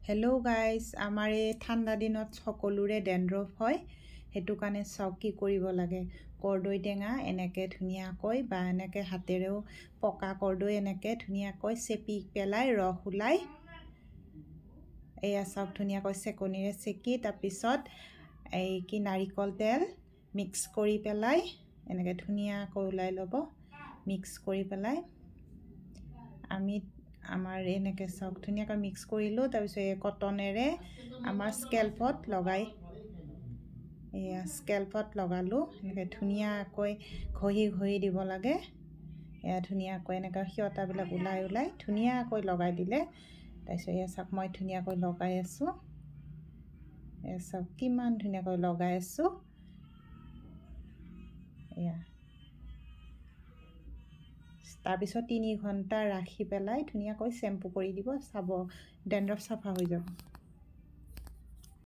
Hello' guys, আমাৰ এই ঠাণ্ডা দিনত সকলোৰে ডেণ্ড্ৰফ হয়। সেইটো কাৰণে চাওক কি কৰিব লাগে। কৰ্দৈ টেঙা এনেকৈ ধুনীয়াকৈ বা এনেকৈ হাতেৰেও পকা কৰ্দৈ এনেকৈ ধুনীয়াকৈ চেপি পেলাই ৰস ওলাই এয়া চাওক ধুনীয়াকৈ চেকনিৰে চেকি তাৰপিছত এই কি নাৰিকল তেল মিক্স কৰি পেলাই এনেকৈ ধুনীয়াকৈ ওলাই ল'ব। মিক্স কৰি পেলাই আমাৰ এনেকৈ চাওক ধুনীয়াকৈ মিক্স কৰিলোঁ। তাৰপিছত এই কটনেৰে আমাৰ স্কেল্পত লগাই এয়া স্কেল্পত লগালোঁ। এনেকৈ ধুনীয়াকৈ ঘঁহি দিব লাগে। এয়া ধুনীয়াকৈ এনেকৈ সিয়তাবিলাক ওলাই ধুনীয়াকৈ লগাই দিলে। তাৰপিছত এয়া চাওক মই ধুনীয়াকৈ লগাই আছোঁ। এয়া চাওক কিমান ধুনীয়াকৈ লগাই আছোঁ। এয়া তাৰপিছত 3 ঘণ্টা ৰাখি পেলাই ধুনীয়াকৈ শ্বেম্পু কৰি দিব। চাব ডেণ্ড্ৰফ চাফা হৈ যাব।